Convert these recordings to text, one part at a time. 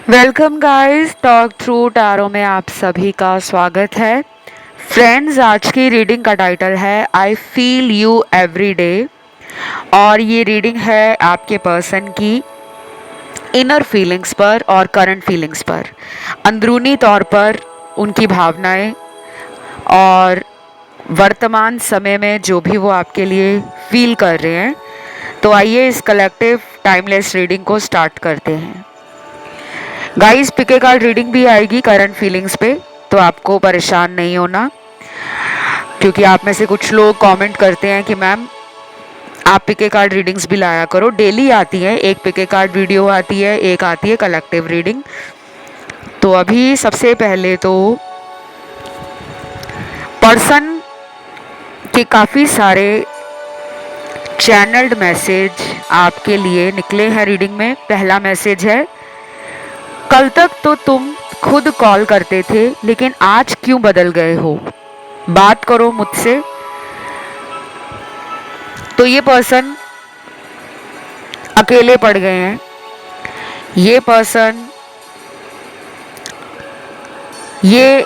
Welcome guys, talk through tarot में आप सभी का स्वागत है। फ्रेंड्स, आज की रीडिंग का टाइटल है I feel you every day. और ये रीडिंग है आपके पर्सन की इनर फीलिंग्स पर और करंट फीलिंग्स पर, अंदरूनी तौर पर उनकी भावनाएं और वर्तमान समय में जो भी वो आपके लिए फील कर रहे हैं। तो आइए इस कलेक्टिव टाइमलेस रीडिंग को स्टार्ट करते हैं। गाइस, पिके कार्ड रीडिंग भी आएगी करंट फीलिंग्स पे, तो आपको परेशान नहीं होना, क्योंकि आप में से कुछ लोग कमेंट करते हैं कि मैम आप पिके कार्ड रीडिंग्स भी लाया करो। डेली आती है, एक पिके कार्ड वीडियो आती है, एक आती है कलेक्टिव रीडिंग। तो अभी सबसे पहले तो पर्सन के काफ़ी सारे चैनल्ड मैसेज आपके लिए निकले हैं रीडिंग में। पहला मैसेज है, कल तक तो तुम खुद कॉल करते थे, लेकिन आज क्यों बदल गए हो? बात करो मुझसे। तो ये पर्सन अकेले पड़ गए हैं। ये पर्सन ये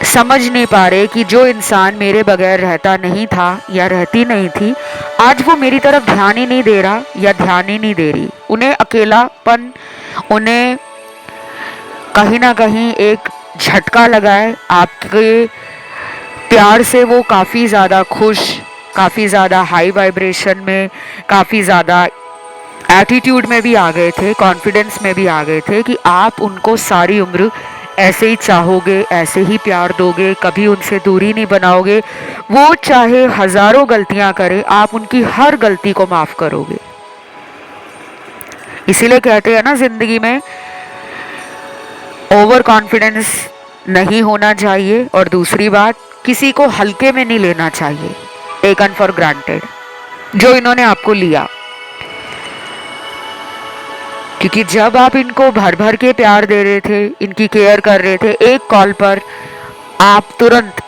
समझ नहीं पा रहे कि जो इंसान मेरे बगैर रहता नहीं था या रहती नहीं थी, आज वो मेरी तरफ ध्यान ही नहीं दे रहा या ध्यान ही नहीं दे रही। उन्हें अकेलापन, उन्हें कहीं ना कहीं एक झटका लगा है। आपके प्यार से वो काफ़ी ज़्यादा खुश, काफ़ी ज़्यादा हाई वाइब्रेशन में, काफ़ी ज़्यादा एटीट्यूड में भी आ गए थे, कॉन्फिडेंस में भी आ गए थे कि आप उनको सारी उम्र ऐसे ही चाहोगे, ऐसे ही प्यार दोगे, कभी उनसे दूरी नहीं बनाओगे। वो चाहे हजारों गलतियां करे, आप उनकी हर गलती को माफ करोगे। इसीलिए कहते हैं ना, जिंदगी में ओवर कॉन्फिडेंस नहीं होना चाहिए, और दूसरी बात, किसी को हल्के में नहीं लेना चाहिए, टेकन फॉर ग्रांटेड, जो इन्होंने आपको लिया। क्योंकि जब आप इनको भर भर के प्यार दे रहे थे, इनकी केयर कर रहे थे, एक कॉल पर आप तुरंत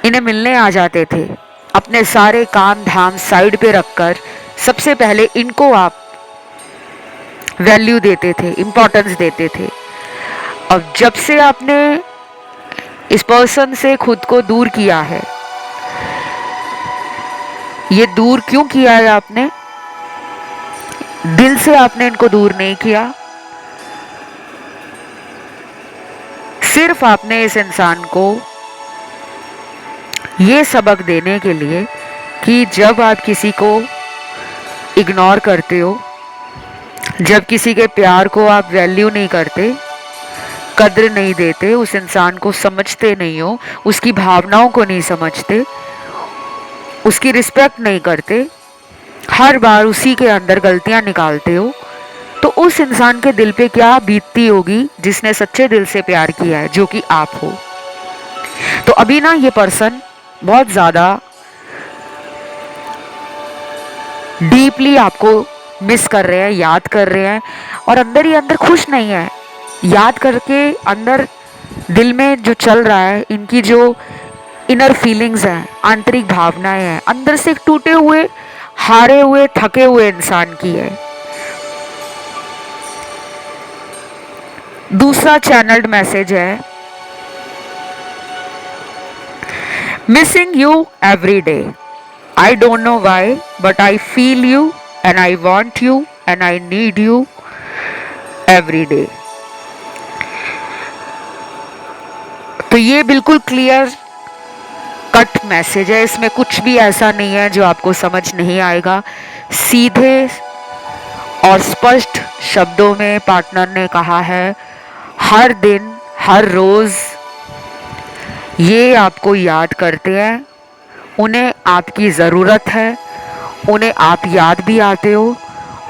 इन्हें मिलने आ जाते थे। अपने सारे काम धाम साइड पे रखकर सबसे पहले इनको आप वैल्यू देते थे, इंपॉर्टेंस देते थे। अब जब से आपने इस पर्सन से खुद को दूर किया है, ये दूर क्यों किया है आपने? दिल से आपने इनको दूर नहीं किया, सिर्फ आपने इस इंसान को ये सबक देने के लिए कि जब आप किसी को इग्नोर करते हो, जब किसी के प्यार को आप वैल्यू नहीं करते, कद्र नहीं देते, उस इंसान को समझते नहीं हो, उसकी भावनाओं को नहीं समझते, उसकी रिस्पेक्ट नहीं करते, हर बार उसी के अंदर गलतियां निकालते हो, तो उस इंसान के दिल पे क्या बीतती होगी जिसने सच्चे दिल से प्यार किया है, जो कि आप हो। तो अभी ना ये पर्सन बहुत ज्यादा डीपली आपको मिस कर रहे हैं, याद कर रहे हैं, और अंदर ही अंदर खुश नहीं है। याद करके अंदर दिल में जो चल रहा है, इनकी जो इनर फीलिंग्स हैं, आंतरिक भावनाएं हैं, अंदर से एक टूटे हुए, हारे हुए, थके हुए इंसान की है। दूसरा चैनल्ड मैसेज है, missing you every day. I don't know why, but I feel you and I want you and I need you every day. तो ये बिल्कुल क्लियर कट मैसेज है, इसमें कुछ भी ऐसा नहीं है जो आपको समझ नहीं आएगा। सीधे और स्पष्ट शब्दों में पार्टनर ने कहा है, हर दिन हर रोज ये आपको याद करते हैं, उन्हें आपकी ज़रूरत है, उन्हें आप याद भी आते हो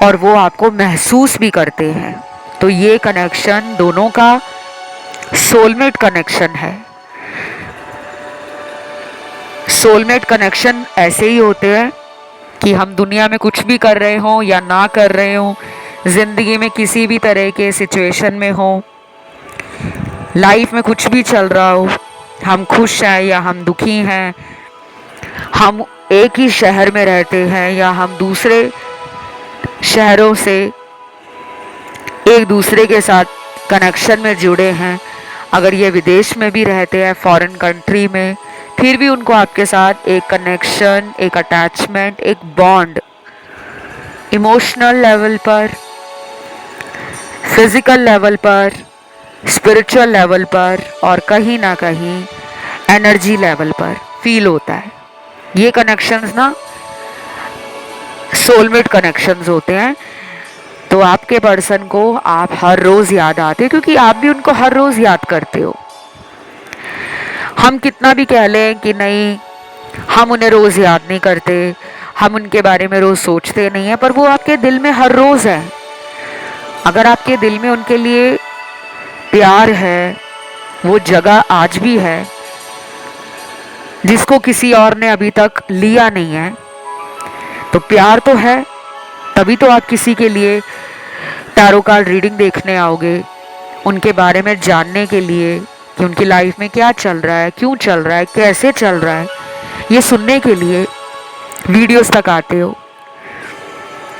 और वो आपको महसूस भी करते हैं। तो ये कनेक्शन दोनों का सोलमेट कनेक्शन है। सोलमेट कनेक्शन ऐसे ही होते हैं कि हम दुनिया में कुछ भी कर रहे हों या ना कर रहे हों, ज़िंदगी में किसी भी तरह के सिचुएशन में हो, लाइफ में कुछ भी चल रहा हो, हम खुश हैं या हम दुखी हैं, हम एक ही शहर में रहते हैं या हम दूसरे शहरों से एक दूसरे के साथ कनेक्शन में जुड़े हैं, अगर ये विदेश में भी रहते हैं, फॉरेन कंट्री में, फिर भी उनको आपके साथ एक कनेक्शन, एक अटैचमेंट, एक बॉन्ड इमोशनल लेवल पर, फिजिकल लेवल पर, स्पिरिचुअल लेवल पर और कहीं ना कहीं एनर्जी लेवल पर फील होता है। ये कनेक्शंस ना सोलमेट कनेक्शंस होते हैं। तो आपके पर्सन को आप हर रोज याद आते हो, क्योंकि आप भी उनको हर रोज याद करते हो। हम कितना भी कह लें कि नहीं, हम उन्हें रोज याद नहीं करते, हम उनके बारे में रोज सोचते नहीं है, पर वो आपके दिल में हर रोज है। अगर आपके दिल में उनके लिए प्यार है, वो जगह आज भी है जिसको किसी और ने अभी तक लिया नहीं है, तो प्यार तो है, तभी तो आप किसी के लिए टैरो कार्ड रीडिंग देखने आओगे, उनके बारे में जानने के लिए कि उनकी लाइफ में क्या चल रहा है, क्यों चल रहा है, कैसे चल रहा है, ये सुनने के लिए वीडियोस तक आते हो।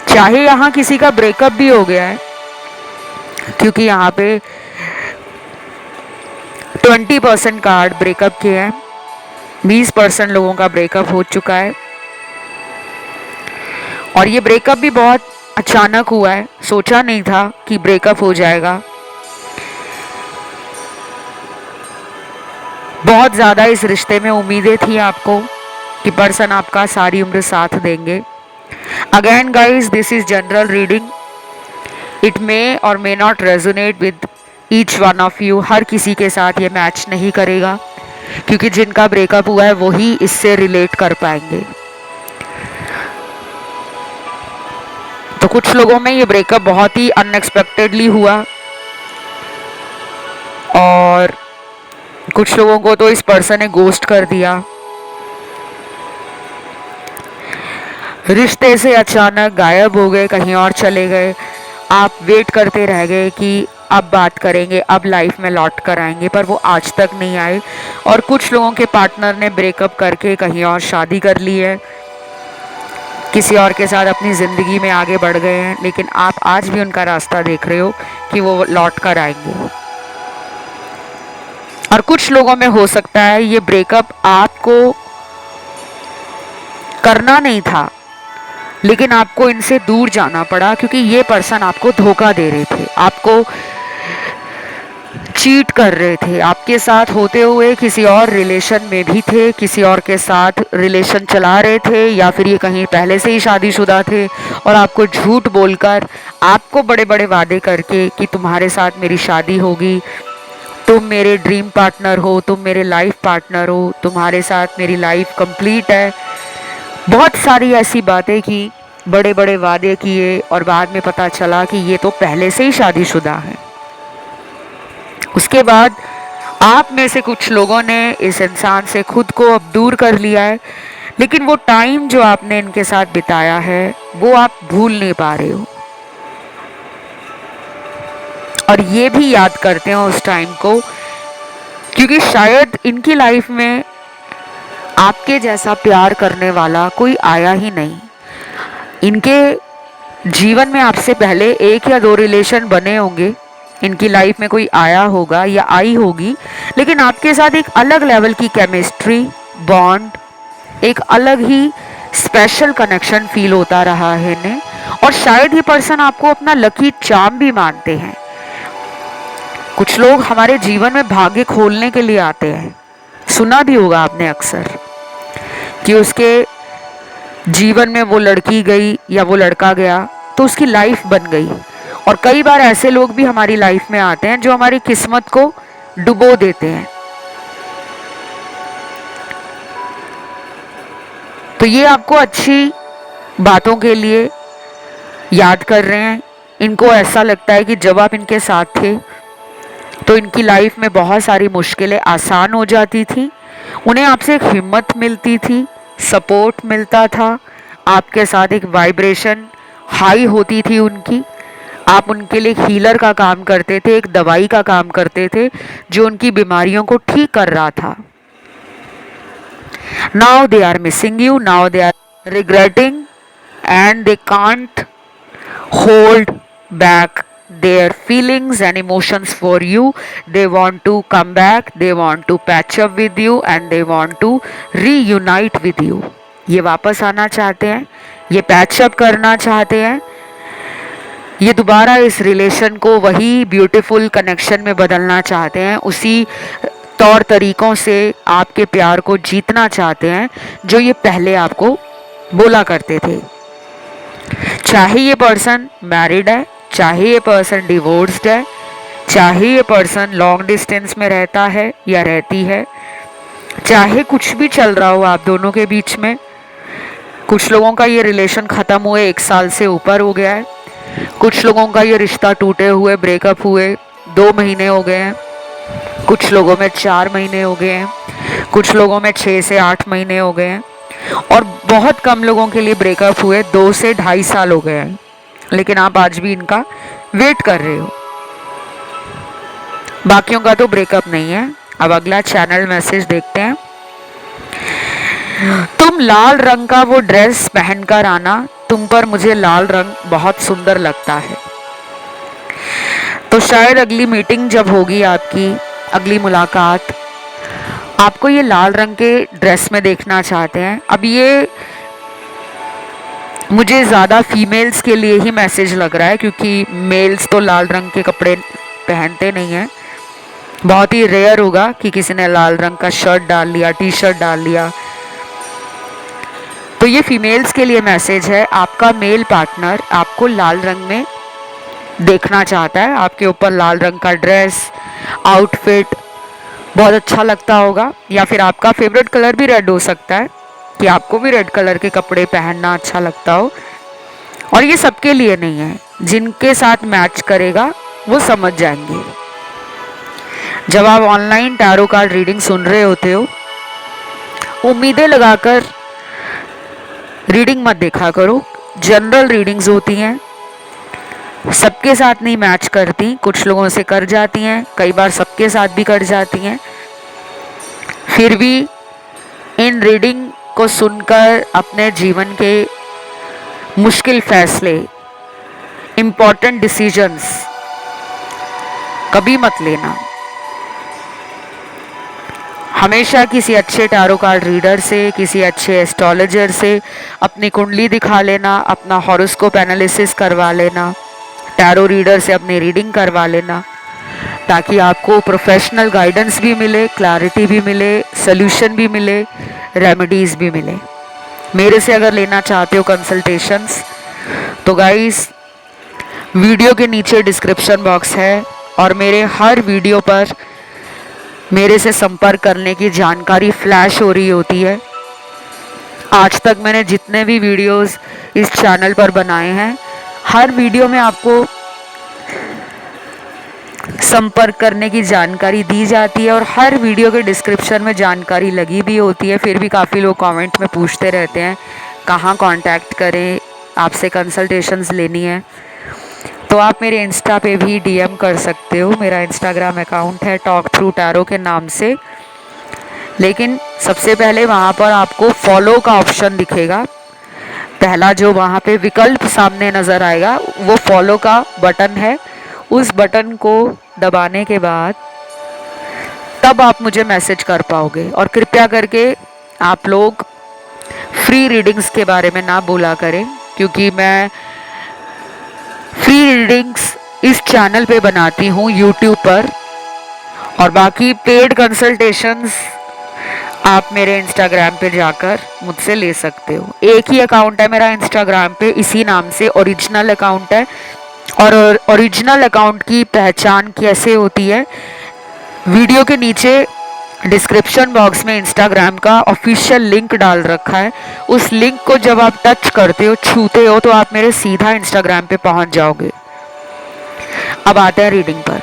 चाहे यहाँ किसी का ब्रेकअप भी हो गया है, क्योंकि यहाँ पे 20% कार्ड ब्रेकअप के हैं, 20% लोगों का ब्रेकअप हो चुका है। और ये ब्रेकअप भी बहुत अचानक हुआ है, सोचा नहीं था कि ब्रेकअप हो जाएगा। बहुत ज़्यादा इस रिश्ते में उम्मीदें थी आपको कि पर्सन आपका सारी उम्र साथ देंगे। Again guys, this is general reading, it may और may not resonate with each one of you. हर किसी के साथ ये मैच नहीं करेगा, क्योंकि जिनका ब्रेकअप हुआ है वही इससे रिलेट कर पाएंगे। तो कुछ लोगों में ये ब्रेकअप बहुत ही अनएक्सपेक्टेडली हुआ, और कुछ लोगों को तो इस पर्सन ने गोस्ट कर दिया। रिश्ते से अचानक गायब हो गए, कहीं और चले गए। आप वेट करते रह गए कि अब बात करेंगे, अब लाइफ में लौट कर आएंगे, पर वो आज तक नहीं आए। और कुछ लोगों के पार्टनर ने ब्रेकअप करके कहीं और शादी कर ली है, किसी और के साथ अपनी ज़िंदगी में आगे बढ़ गए हैं, लेकिन आप आज भी उनका रास्ता देख रहे हो कि वो लौट कर आएंगे। और कुछ लोगों में हो सकता है ये ब्रेकअप आपको करना नहीं था, लेकिन आपको इनसे दूर जाना पड़ा, क्योंकि ये पर्सन आपको धोखा दे रहे थे, आपको चीट कर रहे थे, आपके साथ होते हुए किसी और रिलेशन में भी थे, किसी और के साथ रिलेशन चला रहे थे, या फिर ये कहीं पहले से ही शादीशुदा थे और आपको झूठ बोलकर, आपको बड़े बड़े वादे करके कि तुम्हारे साथ मेरी शादी होगी, तुम मेरे ड्रीम पार्टनर हो, तुम मेरे लाइफ पार्टनर हो, तुम्हारे साथ मेरी लाइफ कंप्लीट है, बहुत सारी ऐसी बातें की, बड़े बड़े वादे किए, और बाद में पता चला कि ये तो पहले से ही शादीशुदा है। उसके बाद आप में से कुछ लोगों ने इस इंसान से खुद को अब दूर कर लिया है, लेकिन वो टाइम जो आपने इनके साथ बिताया है वो आप भूल नहीं पा रहे हो, और ये भी याद करते हो उस टाइम को, क्योंकि शायद इनकी लाइफ में आपके जैसा प्यार करने वाला कोई आया ही नहीं। इनके जीवन में आपसे पहले 1 या 2 रिलेशन बने होंगे, इनकी लाइफ में कोई आया होगा या आई होगी, लेकिन आपके साथ एक अलग लेवल की केमिस्ट्री, बॉन्ड, एक अलग ही स्पेशल कनेक्शन फील होता रहा है इन्हें। और शायद ये पर्सन आपको अपना लकी चार्म भी मानते हैं। कुछ लोग हमारे जीवन में भाग्य खोलने के लिए आते हैं, सुना भी होगा आपने अक्सर कि उसके जीवन में वो लड़की गई या वो लड़का गया तो उसकी लाइफ बन गई। और कई बार ऐसे लोग भी हमारी लाइफ में आते हैं जो हमारी किस्मत को डुबो देते हैं। तो ये आपको अच्छी बातों के लिए याद कर रहे हैं। इनको ऐसा लगता है कि जब आप इनके साथ थे तो इनकी लाइफ में बहुत सारी मुश्किलें आसान हो जाती थी, उन्हें आपसे एक हिम्मत मिलती थी, सपोर्ट मिलता था, आपके साथ एक वाइब्रेशन हाई होती थी उनकी। आप उनके लिए एक हीलर का काम करते थे, एक दवाई का काम करते थे जो उनकी बीमारियों को ठीक कर रहा था। Now they are missing you, now they are regretting and they can't hold back their feelings and emotions for you. They want to come back, they want to patch up with you and they want to reunite with you. ये वापस आना चाहते हैं, ये patch up करना चाहते हैं, ये दोबारा इस रिलेशन को वही ब्यूटीफुल कनेक्शन में बदलना चाहते हैं, उसी तौर तरीकों से आपके प्यार को जीतना चाहते हैं जो ये पहले आपको बोला करते थे। चाहे ये पर्सन मैरिड है, चाहे ये पर्सन डिवोर्स्ड है, चाहे ये पर्सन लॉन्ग डिस्टेंस में रहता है या रहती है, चाहे कुछ भी चल रहा हो आप दोनों के बीच में। कुछ लोगों का ये रिलेशन ख़त्म हुए 1 साल से ऊपर हो गया है, कुछ लोगों का ये रिश्ता टूटे हुए ब्रेकअप हुए 2 महीने हो गए हैं, कुछ लोगों में 4 महीने हो गए हैं, कुछ लोगों में 6 से 8 महीने हो गए हैं और बहुत कम लोगों के लिए ब्रेकअप हुए 2 से 2.5 साल हो गए हैं, लेकिन आप आज भी इनका वेट कर रहे हो। बाकियों का तो ब्रेकअप नहीं है। अब अगला चैनल मैसेज देखते हैं। तुम लाल रंग का वो ड्रेस पहनकर आना, तुम पर मुझे लाल रंग बहुत सुंदर लगता है। तो शायद अगली मीटिंग जब होगी आपकी, अगली मुलाकात, आपको ये लाल रंग के ड्रेस में देखना चाहते हैं। अब ये मुझे ज़्यादा फीमेल्स के लिए ही मैसेज लग रहा है क्योंकि मेल्स तो लाल रंग के कपड़े पहनते नहीं हैं। बहुत ही रेयर होगा कि किसी ने लाल रंग का शर्ट डाल लिया, टी शर्ट डाल लिया। तो ये फीमेल्स के लिए मैसेज है। आपका मेल पार्टनर आपको लाल रंग में देखना चाहता है। आपके ऊपर लाल रंग का ड्रेस, आउटफिट बहुत अच्छा लगता होगा, या फिर आपका फेवरेट कलर भी रेड हो सकता है कि आपको भी रेड कलर के कपड़े पहनना अच्छा लगता हो। और ये सबके लिए नहीं है, जिनके साथ मैच करेगा वो समझ जाएंगे। जब आप ऑनलाइन टैरो कार्ड रीडिंग सुन रहे होते हो, उम्मीदें लगाकर रीडिंग मत देखा करो। जनरल रीडिंग्स होती हैं, सबके साथ नहीं मैच करती, कुछ लोगों से कर जाती हैं, कई बार सबके साथ भी कर जाती हैं। फिर भी इन रीडिंग को सुनकर अपने जीवन के मुश्किल फैसले, इम्पॉर्टेंट डिसीजंस कभी मत लेना। हमेशा किसी अच्छे टैरो कार्ड रीडर से, किसी अच्छे एस्ट्रोलॉजर से अपनी कुंडली दिखा लेना, अपना हॉरोस्कोप एनालिसिस करवा लेना, टैरो रीडर से अपनी रीडिंग करवा लेना, ताकि आपको प्रोफेशनल गाइडेंस भी मिले, क्लैरिटी भी मिले, सोल्यूशन भी मिले, रेमेडीज़ भी मिले। मेरे से अगर लेना चाहते हो कंसल्टेशंस तो गाइस वीडियो के नीचे डिस्क्रिप्शन बॉक्स है और मेरे हर वीडियो पर मेरे से संपर्क करने की जानकारी फ्लैश हो रही होती है। आज तक मैंने जितने भी वीडियोस इस चैनल पर बनाए हैं, हर वीडियो में आपको संपर्क करने की जानकारी दी जाती है और हर वीडियो के डिस्क्रिप्शन में जानकारी लगी भी होती है। फिर भी काफ़ी लोग कमेंट में पूछते रहते हैं कहाँ कांटेक्ट करें, आपसे कंसल्टेशंस लेनी है। तो आप मेरे इंस्टा पे भी डीएम कर सकते हो। मेरा इंस्टाग्राम अकाउंट है टॉक थ्रू टैरो के नाम से, लेकिन सबसे पहले वहाँ पर आपको फॉलो का ऑप्शन दिखेगा। पहला जो वहाँ पे विकल्प सामने नज़र आएगा वो फॉलो का बटन है। उस बटन को दबाने के बाद तब आप मुझे मैसेज कर पाओगे। और कृपया करके आप लोग फ्री रीडिंग्स के बारे में ना बोला करें, क्योंकि मैं फ्री रीडिंग्स इस चैनल पे बनाती हूँ यूट्यूब पर, और बाकी पेड कंसल्टेशंस आप मेरे इंस्टाग्राम पे जाकर मुझसे ले सकते हो। एक ही अकाउंट है मेरा इंस्टाग्राम पे, इसी नाम से ओरिजिनल अकाउंट है। और ओरिजिनल अकाउंट की पहचान कैसे होती है, वीडियो के नीचे डिस्क्रिप्शन बॉक्स में इंस्टाग्राम का ऑफिशियल लिंक डाल रखा है। उस लिंक को जब आप टच करते हो, छूते हो, तो आप मेरे सीधा इंस्टाग्राम पे पहुंच जाओगे। अब आते हैं रीडिंग पर।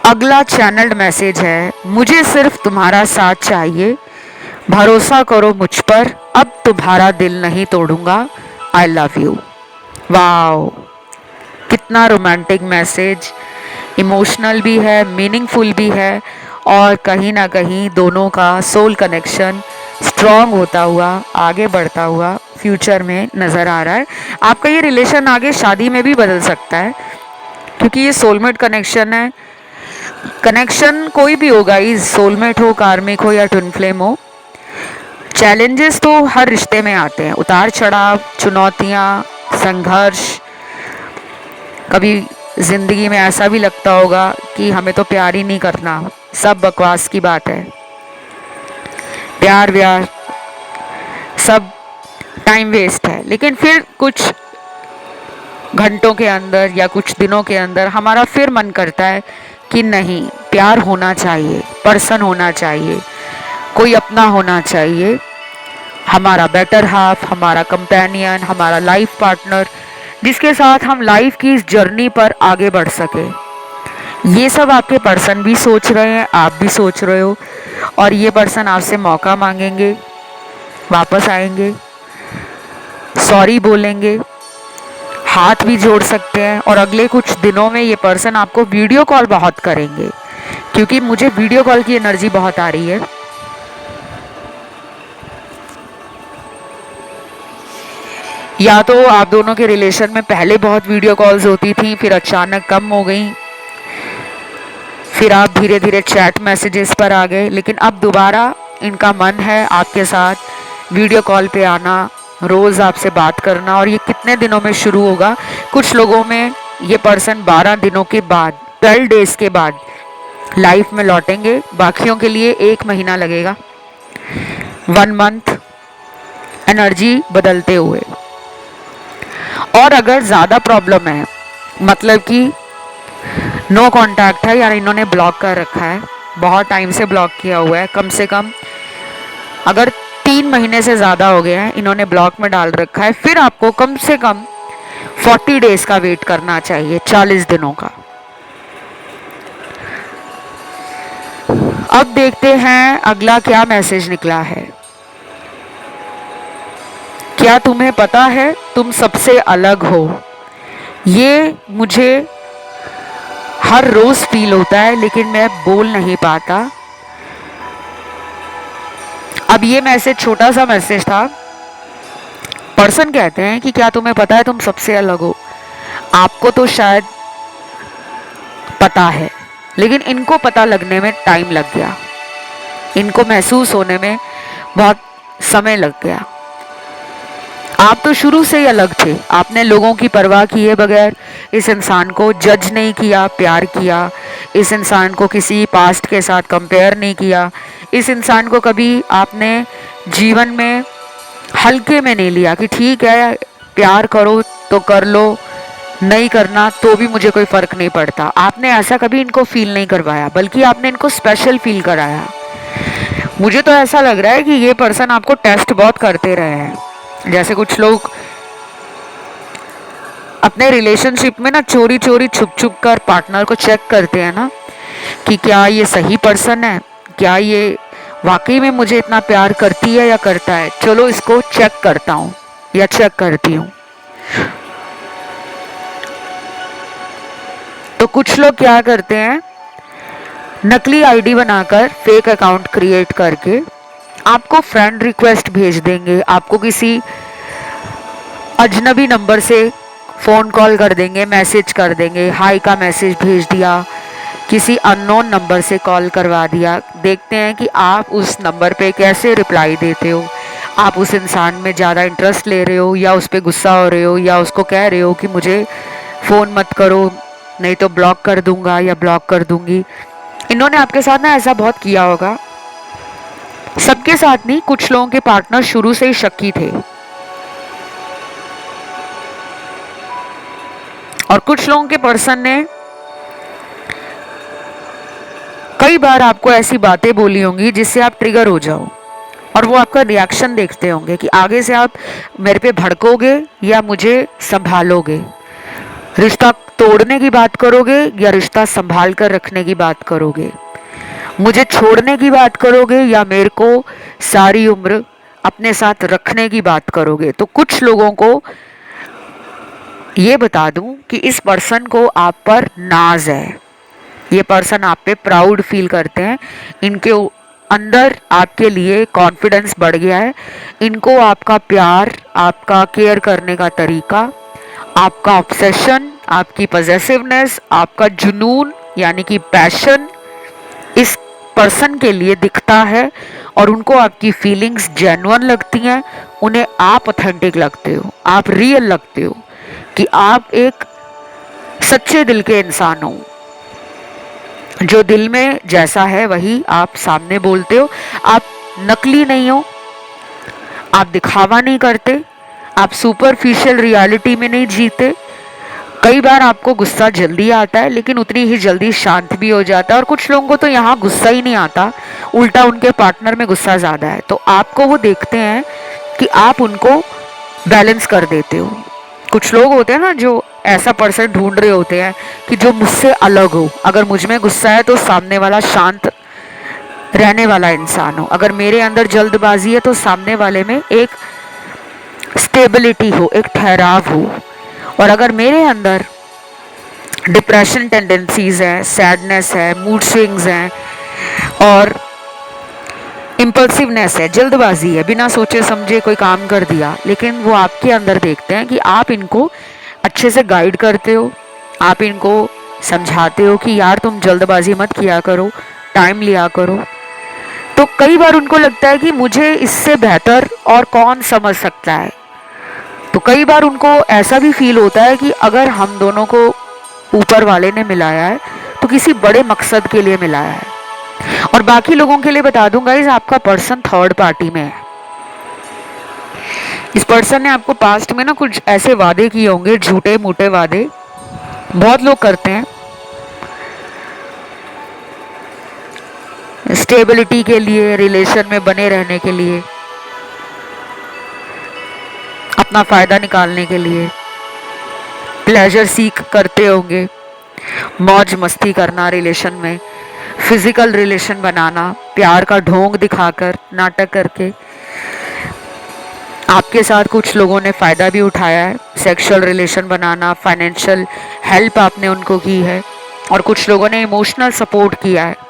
अगला चैनल्ड मैसेज है, मुझे सिर्फ तुम्हारा साथ चाहिए, भरोसा करो मुझ पर, अब तुम्हारा दिल नहीं तोड़ूंगा, आई लव यू। वाओ, कितना रोमांटिक मैसेज, इमोशनल भी है, मीनिंगफुल भी है, और कहीं ना कहीं दोनों का सोल कनेक्शन स्ट्रांग होता हुआ, आगे बढ़ता हुआ फ्यूचर में नज़र आ रहा है। आपका ये रिलेशन आगे शादी में भी बदल सकता है, क्योंकि ये सोलमेट कनेक्शन है। कनेक्शन कोई भी होगा, इस सोलमेट हो, कार्मिक हो या ट्विन फ्लेम हो, चैलेंजेस तो हर रिश्ते में आते हैं, उतार चढ़ाव, चुनौतियाँ, संघर्ष। कभी ज़िंदगी में ऐसा भी लगता होगा कि हमें तो प्यार ही नहीं करना, सब बकवास की बात है, प्यार व्यार सब टाइम वेस्ट है। लेकिन फिर कुछ घंटों के अंदर या कुछ दिनों के अंदर हमारा फिर मन करता है कि नहीं, प्यार होना चाहिए, पर्सन होना चाहिए, कोई अपना होना चाहिए, हमारा बेटर हाफ, हमारा कंपेनियन, हमारा लाइफ पार्टनर, जिसके साथ हम लाइफ की इस जर्नी पर आगे बढ़ सके। ये सब आपके पर्सन भी सोच रहे हैं, आप भी सोच रहे हो, और ये पर्सन आपसे मौका मांगेंगे, वापस आएंगे, सॉरी बोलेंगे, हाथ भी जोड़ सकते हैं। और अगले कुछ दिनों में ये पर्सन आपको वीडियो कॉल बहुत करेंगे, क्योंकि मुझे वीडियो कॉल की एनर्जी बहुत आ रही है। या तो आप दोनों के रिलेशन में पहले बहुत वीडियो कॉल्स होती थी, फिर अचानक कम हो गई, फिर आप धीरे धीरे चैट मैसेजेस पर आ गए, लेकिन अब दोबारा इनका मन है आपके साथ वीडियो कॉल पे आना, रोज़ आपसे बात करना। और ये कितने दिनों में शुरू होगा? कुछ लोगों में ये पर्सन 12 दिनों के बाद, 12 डेज के बाद लाइफ में लौटेंगे, बाकियों के लिए 1 महीना लगेगा, 1 मंथ एनर्जी बदलते हुए। और अगर ज़्यादा प्रॉब्लम है, मतलब कि नो कांटेक्ट है, यानी इन्होंने ब्लॉक कर रखा है, बहुत टाइम से ब्लॉक किया हुआ है, कम से कम अगर 3 महीने से ज़्यादा हो गए हैं इन्होंने ब्लॉक में डाल रखा है, फिर आपको कम से कम 40 डेज का वेट करना चाहिए, 40 दिनों का। अब देखते हैं अगला क्या मैसेज निकला है। क्या तुम्हें पता है तुम सबसे अलग हो? ये मुझे हर रोज फील होता है, लेकिन मैं बोल नहीं पाता। अब ये मैसेज छोटा सा मैसेज था। पर्सन कहते हैं कि क्या तुम्हें पता है तुम सबसे अलग हो? आपको तो शायद पता है, लेकिन इनको पता लगने में टाइम लग गया, इनको महसूस होने में बहुत समय लग गया। आप तो शुरू से ही अलग थे, आपने लोगों की परवाह किए बगैर इस इंसान को जज नहीं किया, प्यार किया, इस इंसान को किसी पास्ट के साथ कंपेयर नहीं किया, इस इंसान को कभी आपने जीवन में हल्के में नहीं लिया कि ठीक है प्यार करो तो कर लो, नहीं करना तो भी मुझे कोई फ़र्क नहीं पड़ता। आपने ऐसा कभी इनको फील नहीं करवाया, बल्कि आपने इनको स्पेशल फील कराया। मुझे तो ऐसा लग रहा है कि ये पर्सन आपको टेस्ट बहुत करते रहे हैं। जैसे कुछ लोग अपने रिलेशनशिप में ना चोरी चोरी छुप छुप कर पार्टनर को चेक करते हैं ना, कि क्या ये सही पर्सन है, क्या ये वाकई में मुझे इतना प्यार करती है या करता है, चलो इसको चेक करता हूँ या चेक करती हूँ। तो कुछ लोग क्या करते हैं, नकली आईडी बनाकर फेक अकाउंट क्रिएट करके आपको फ्रेंड रिक्वेस्ट भेज देंगे, आपको किसी अजनबी नंबर से फ़ोन कॉल कर देंगे, मैसेज कर देंगे, हाय का मैसेज भेज दिया, किसी अननोन नंबर से कॉल करवा दिया। देखते हैं कि आप उस नंबर पे कैसे रिप्लाई देते हो। आप उस इंसान में ज़्यादा इंटरेस्ट ले रहे हो, या उस पर गुस्सा हो रहे हो, या उसको कह रहे हो कि मुझे फ़ोन मत करो नहीं तो ब्लॉक कर दूंगा या ब्लॉक कर दूंगी। इन्होंने आपके साथ ना ऐसा बहुत किया होगा, सबके साथ नहीं, कुछ लोगों के पार्टनर शुरू से ही शक्की थे, और कुछ लोगों के पर्सन ने कई बार आपको ऐसी बातें बोली होंगी जिससे आप ट्रिगर हो जाओ, और वो आपका रिएक्शन देखते होंगे कि आगे से आप मेरे पे भड़कोगे या मुझे संभालोगे, रिश्ता तोड़ने की बात करोगे या रिश्ता संभाल कर रखने की बात करोगे, मुझे छोड़ने की बात करोगे या मेरे को सारी उम्र अपने साथ रखने की बात करोगे। तो कुछ लोगों को ये बता दूं कि इस पर्सन को आप पर नाज है, ये पर्सन आप पे प्राउड फील करते हैं, इनके अंदर आपके लिए कॉन्फिडेंस बढ़ गया है। इनको आपका प्यार, आपका केयर करने का तरीका, आपका ऑब्सेशन, आपकी पजेसिवनेस, आपका जुनून यानी कि पैशन इस पर्सन के लिए दिखता है और उनको आपकी फीलिंग्स जेन्युइन लगती हैं। उन्हें आप ऑथेंटिक लगते हो, आप रियल लगते हो, कि आप एक सच्चे दिल के इंसान हो, जो दिल में जैसा है वही आप सामने बोलते हो। आप नकली नहीं हो, आप दिखावा नहीं करते, आप सुपरफिशियल रियलिटी में नहीं जीते। कई बार आपको गुस्सा जल्दी आता है लेकिन उतनी ही जल्दी शांत भी हो जाता है, और कुछ लोगों को तो यहाँ गुस्सा ही नहीं आता, उल्टा उनके पार्टनर में गुस्सा ज़्यादा है, तो आपको वो देखते हैं कि आप उनको बैलेंस कर देते हो। कुछ लोग होते हैं ना जो ऐसा पर्सन ढूंढ रहे होते हैं कि जो मुझसे अलग हो, अगर मुझ में गुस्सा है तो सामने वाला शांत रहने वाला इंसान हो, अगर मेरे अंदर जल्दबाजी है तो सामने वाले में एक स्टेबिलिटी हो, एक ठहराव हो, और अगर मेरे अंदर डिप्रेशन टेंडेंसीज हैं, सैडनेस है, मूड स्विंग्स हैं और इम्पल्सिवनेस है, जल्दबाजी है, बिना सोचे समझे कोई काम कर दिया, लेकिन वो आपके अंदर देखते हैं कि आप इनको अच्छे से गाइड करते हो, आप इनको समझाते हो कि यार तुम जल्दबाजी मत किया करो, टाइम लिया करो। तो कई बार उनको लगता है कि मुझे इससे बेहतर और कौन समझ सकता है। तो कई बार उनको ऐसा भी फील होता है कि अगर हम दोनों को ऊपर वाले ने मिलाया है तो किसी बड़े मकसद के लिए मिलाया है। और बाकी लोगों के लिए बता दूंगा, इस आपका पर्सन थर्ड पार्टी में है। इस पर्सन ने आपको पास्ट में ना कुछ ऐसे वादे किए होंगे, झूठे मूठे वादे, बहुत लोग करते हैं स्टेबिलिटी के लिए, रिलेशन में बने रहने के लिए, अपना फायदा निकालने के लिए, प्लेजर सीख करते होंगे, मौज मस्ती करना रिलेशन में, फिजिकल रिलेशन बनाना, प्यार का ढोंग दिखाकर, नाटक करके। आपके साथ कुछ लोगों ने फ़ायदा भी उठाया है, सेक्सुअल रिलेशन बनाना, फाइनेंशियल हेल्प आपने उनको की है, और कुछ लोगों ने इमोशनल सपोर्ट किया है।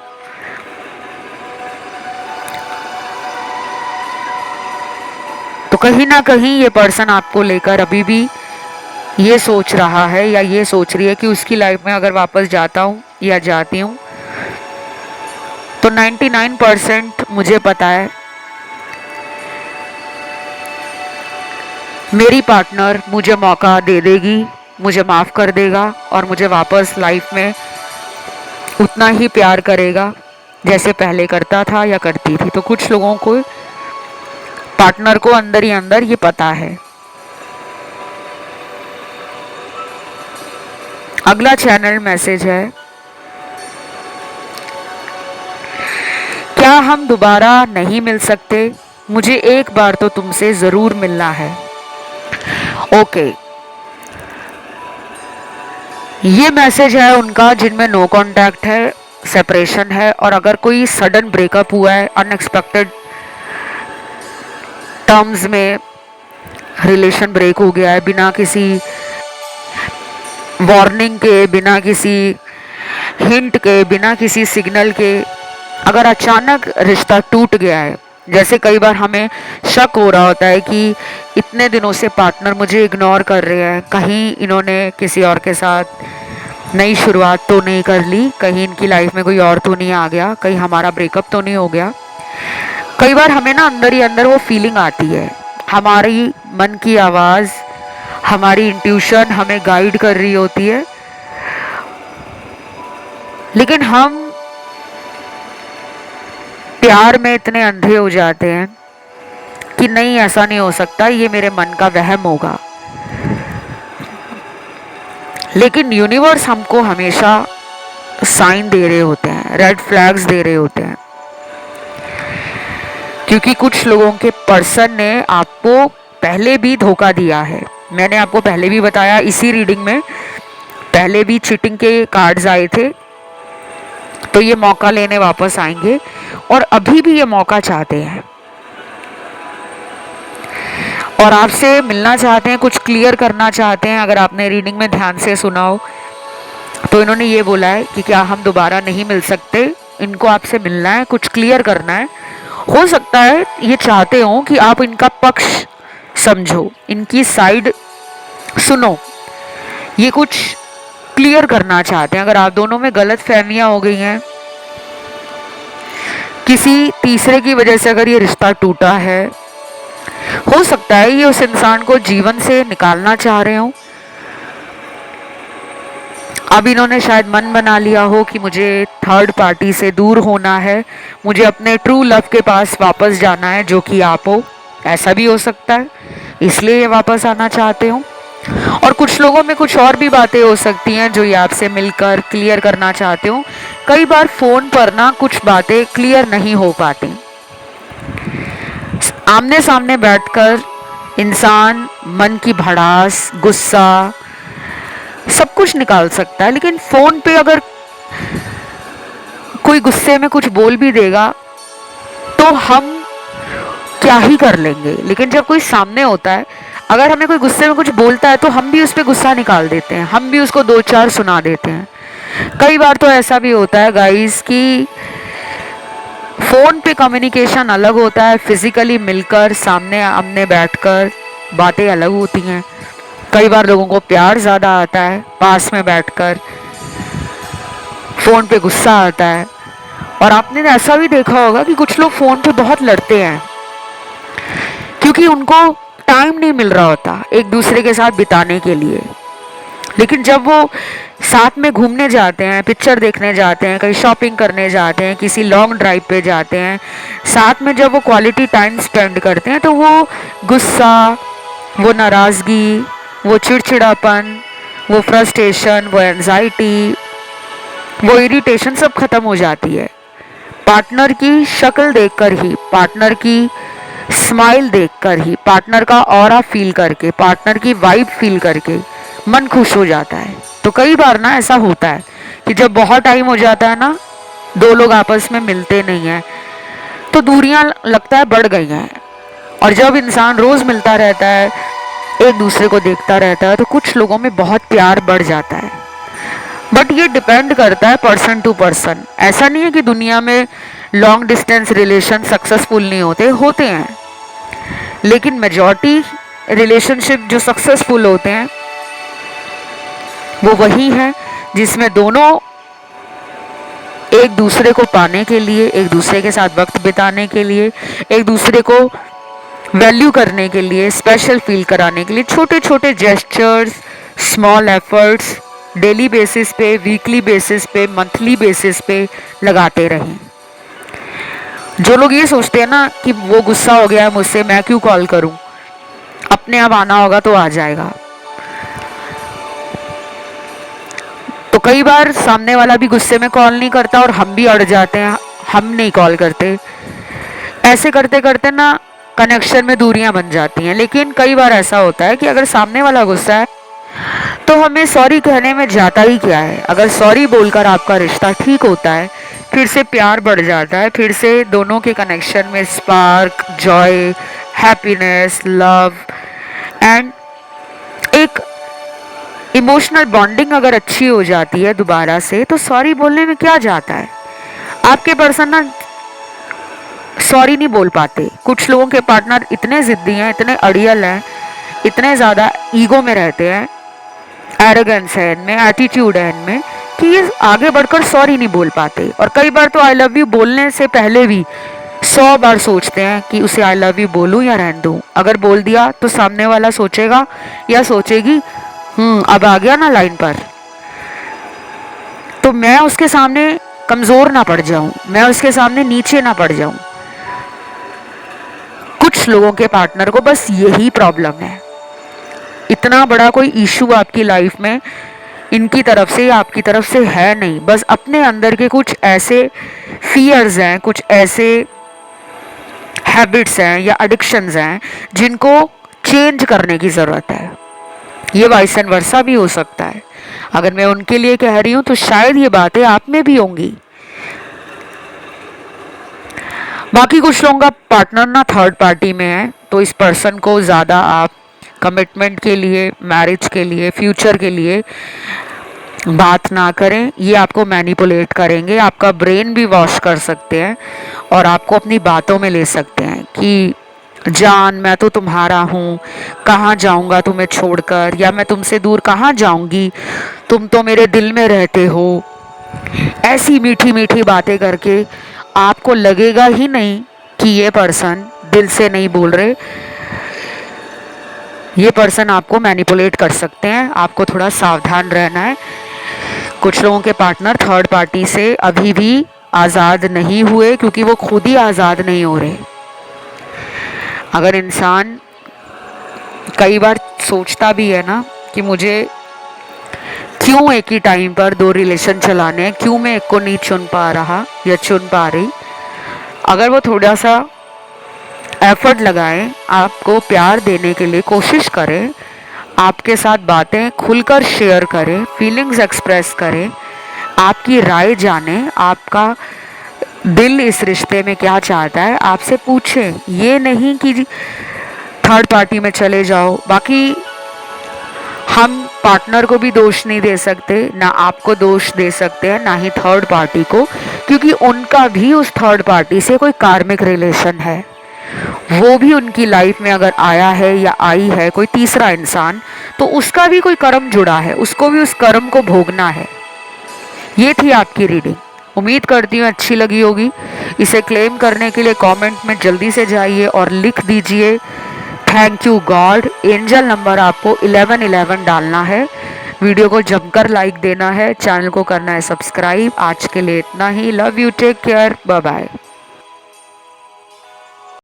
तो कहीं ना कहीं ये पर्सन आपको लेकर अभी भी ये सोच रहा है या ये सोच रही है कि उसकी लाइफ में अगर वापस जाता हूँ या जाती हूँ तो 99% मुझे पता है मेरी पार्टनर मुझे मौका दे देगी, मुझे माफ़ कर देगा और मुझे वापस लाइफ में उतना ही प्यार करेगा जैसे पहले करता था या करती थी। तो कुछ लोगों को, पार्टनर को अंदर ही अंदर ये पता है। अगला चैनल मैसेज है, क्या हम दोबारा नहीं मिल सकते? मुझे एक बार तो तुमसे ज़रूर मिलना है। ओके, ये मैसेज है उनका जिनमें नो कांटेक्ट है, सेपरेशन है, और अगर कोई सडन ब्रेकअप हुआ है, अनएक्सपेक्टेड टर्म्स में रिलेशन ब्रेक हो गया है, बिना किसी वार्निंग के, बिना किसी हिंट के, बिना किसी सिग्नल के, अगर अचानक रिश्ता टूट गया है, जैसे कई बार हमें शक हो रहा होता है कि इतने दिनों से पार्टनर मुझे इग्नोर कर रहे हैं, कहीं इन्होंने किसी और के साथ नई शुरुआत तो नहीं कर ली, कहीं इनकी लाइफ में कोई और तो नहीं आ गया, कहीं हमारा ब्रेकअप तो नहीं हो गया। कई बार हमें ना अंदर ही अंदर वो फीलिंग आती है, हमारी मन की आवाज़, हमारी इंट्यूशन हमें गाइड कर रही होती है, लेकिन हम प्यार में इतने अंधे हो जाते हैं कि नहीं, ऐसा नहीं हो सकता, ये मेरे मन का वहम होगा। लेकिन यूनिवर्स हमको हमेशा साइन दे रहे होते हैं, रेड फ्लैग्स दे रहे होते हैं, क्योंकि कुछ लोगों के पर्सन ने आपको पहले भी धोखा दिया है। मैंने आपको पहले भी बताया, इसी रीडिंग में पहले भी चीटिंग के कार्ड्स आए थे, तो ये मौका लेने वापस आएंगे और अभी भी ये मौका चाहते हैं और आपसे मिलना चाहते हैं, कुछ क्लियर करना चाहते हैं। अगर आपने रीडिंग में ध्यान से सुना हो तो इन्होंने ये बोला है कि क्या हम दोबारा नहीं मिल सकते? इनको आपसे मिलना है, कुछ क्लियर करना है। हो सकता है ये चाहते हो कि आप इनका पक्ष समझो, इनकी साइड सुनो, ये कुछ क्लियर करना चाहते हैं। अगर आप दोनों में गलत फहमियां हो गई हैं, किसी तीसरे की वजह से अगर ये रिश्ता टूटा है, हो सकता है ये उस इंसान को जीवन से निकालना चाह रहे हो। अब इन्होंने शायद मन बना लिया हो कि मुझे थर्ड पार्टी से दूर होना है, मुझे अपने ट्रू लव के पास वापस जाना है, जो कि आप हो। ऐसा भी हो सकता है, इसलिए ये वापस आना चाहते हो। और कुछ लोगों में कुछ और भी बातें हो सकती हैं जो ये आपसे मिलकर क्लियर करना चाहते हो। कई बार फोन पर ना कुछ बातें क्लियर नहीं हो पाती। आमने सामने बैठकर इंसान मन की भड़ास, गुस्सा, सब कुछ निकाल सकता है, लेकिन फोन पे अगर कोई गुस्से में कुछ बोल भी देगा तो हम क्या ही कर लेंगे। लेकिन जब कोई सामने होता है, अगर हमें कोई गुस्से में कुछ बोलता है तो हम भी उस पर गुस्सा निकाल देते हैं, हम भी उसको दो चार सुना देते हैं। कई बार तो ऐसा भी होता है गाइस कि फोन पे कम्युनिकेशन अलग होता है, फिजिकली मिलकर सामने आमने बैठकर बातें अलग होती हैं। कई बार लोगों को प्यार ज़्यादा आता है पास में बैठकर, फ़ोन पे गुस्सा आता है। और आपने ऐसा भी देखा होगा कि कुछ लोग फ़ोन पे बहुत लड़ते हैं क्योंकि उनको टाइम नहीं मिल रहा होता एक दूसरे के साथ बिताने के लिए। लेकिन जब वो साथ में घूमने जाते हैं, पिक्चर देखने जाते हैं, कहीं शॉपिंग करने जाते हैं, किसी लॉन्ग ड्राइव पे जाते हैं, साथ में जब वो क्वालिटी टाइम स्पेंड करते हैं, तो वो गुस्सा, वो नाराज़गी, वो चिड़चिड़ापन, वो फ्रस्ट्रेशन, वो एंजाइटी, वो इरिटेशन सब खत्म हो जाती है। पार्टनर की शक्ल देखकर ही, पार्टनर की स्माइल देखकर ही, पार्टनर का ऑरा फील करके, पार्टनर की वाइब फील करके मन खुश हो जाता है। तो कई बार ना ऐसा होता है कि जब बहुत टाइम हो जाता है ना, दो लोग आपस में मिलते नहीं हैं, तो दूरियां लगता है बढ़ गई हैं। और जब इंसान रोज मिलता रहता है, एक दूसरे को देखता रहता है, तो कुछ लोगों में बहुत प्यार बढ़ जाता है। बट ये डिपेंड करता है पर्सन टू पर्सन। ऐसा नहीं है कि दुनिया में लॉन्ग डिस्टेंस रिलेशन सक्सेसफुल नहीं होते, होते हैं। लेकिन मेजॉरिटी रिलेशनशिप जो सक्सेसफुल होते हैं वो वही है जिसमें दोनों एक दूसरे को पाने के लिए, एक दूसरे के साथ वक्त बिताने के लिए, एक दूसरे को वैल्यू करने के लिए, स्पेशल फील कराने के लिए छोटे छोटे gestures, small efforts daily basis पे, वीकली बेसिस पे, मंथली बेसिस पे लगाते रहें। जो लोग ये सोचते हैं ना कि वो गुस्सा हो गया है मुझसे, मैं क्यों कॉल करूं, अपने आप आना होगा तो आ जाएगा, तो कई बार सामने वाला भी गुस्से में कॉल नहीं करता और हम भी अड़ जाते हैं, हम नहीं कॉल करते। ऐसे करते करते ना कनेक्शन में दूरियां बन जाती हैं। लेकिन कई बार ऐसा होता है कि अगर सामने वाला गुस्सा है तो हमें सॉरी कहने में जाता ही क्या है। अगर सॉरी बोलकर आपका रिश्ता ठीक होता है, फिर से प्यार बढ़ जाता है, फिर से दोनों के कनेक्शन में spark, Joy, happiness, love and एक इमोशनल बॉन्डिंग अगर अच्छी हो जाती है दोबारा से, तो सॉरी बोलने में क्या जाता है। आपके पर्सन ना सॉरी नहीं बोल पाते। कुछ लोगों के पार्टनर इतने जिद्दी हैं, इतने अड़ियल हैं, इतने ज़्यादा ईगो में रहते हैं, एरोगेंस है इनमें, एटीट्यूड है इनमें, कि ये आगे बढ़कर सॉरी नहीं बोल पाते। और कई बार तो आई लव यू बोलने से पहले भी 100 बार सोचते हैं कि उसे आई लव यू बोलूं या रहने दूं। अगर बोल दिया तो सामने वाला सोचेगा या सोचेगी अब आ गया ना लाइन पर, तो मैं उसके सामने कमजोर ना पड़ जाऊं, मैं उसके सामने नीचे ना पड़ जाऊं। कुछ लोगों के पार्टनर को बस यही प्रॉब्लम है। इतना बड़ा कोई इशू आपकी लाइफ में इनकी तरफ से या आपकी तरफ से है नहीं, बस अपने अंदर के कुछ ऐसे फियर्स हैं, कुछ ऐसे हैबिट्स हैं या एडिक्शंस हैं जिनको चेंज करने की ज़रूरत है। ये वाइस एंड वर्सा भी हो सकता है। अगर मैं उनके लिए कह रही हूँ तो शायद ये बातें आप में भी होंगी। बाकी कुछ लोगों का पार्टनर ना थर्ड पार्टी में है, तो इस पर्सन को ज़्यादा आप कमिटमेंट के लिए, मैरिज के लिए, फ्यूचर के लिए बात ना करें, ये आपको मैनिपुलेट करेंगे, आपका ब्रेन भी वॉश कर सकते हैं और आपको अपनी बातों में ले सकते हैं कि जान मैं तो तुम्हारा हूँ, कहाँ जाऊँगा तुम्हें छोड़कर, या मैं तुमसे दूर कहाँ जाऊँगी, तुम तो मेरे दिल में रहते हो। ऐसी मीठी मीठी बातें करके आपको लगेगा ही नहीं कि ये पर्सन दिल से नहीं बोल रहे, ये पर्सन आपको मैनिपुलेट कर सकते हैं। आपको थोड़ा सावधान रहना है। कुछ लोगों के पार्टनर थर्ड पार्टी से अभी भी आज़ाद नहीं हुए क्योंकि वो खुद ही आज़ाद नहीं हो रहे। अगर इंसान कई बार सोचता भी है ना कि मुझे क्यों एक ही टाइम पर दो रिलेशन चलाने हैं, क्यों मैं एक को नहीं चुन पा रहा या चुन पा रही, अगर वो थोड़ा सा एफर्ट लगाएं, आपको प्यार देने के लिए कोशिश करें, आपके साथ बातें खुलकर शेयर करें, फीलिंग्स एक्सप्रेस करें, आपकी राय जाने, आपका दिल इस रिश्ते में क्या चाहता है आपसे पूछें। ये नहीं कि थर्ड पार्टी में चले जाओ। बाकी हम पार्टनर को भी दोष नहीं दे सकते, ना आपको दोष दे सकते हैं, ना ही थर्ड पार्टी को, क्योंकि उनका भी उस थर्ड पार्टी से कोई कार्मिक रिलेशन है। वो भी उनकी लाइफ में अगर आया है या आई है कोई तीसरा इंसान, तो उसका भी कोई कर्म जुड़ा है, उसको भी उस कर्म को भोगना है। ये थी आपकी रीडिंग। उम्मीद करती हूँ अच्छी लगी होगी। इसे क्लेम करने के लिए कमेंट में जल्दी से जाइए और लिख दीजिए thank you God. Angel number आपको 1111 डालना है। वीडियो को जमकर लाइक देना है, चैनल को करना है सब्सक्राइब। आज के लिए इतना ही। Love you, take care, bye bye.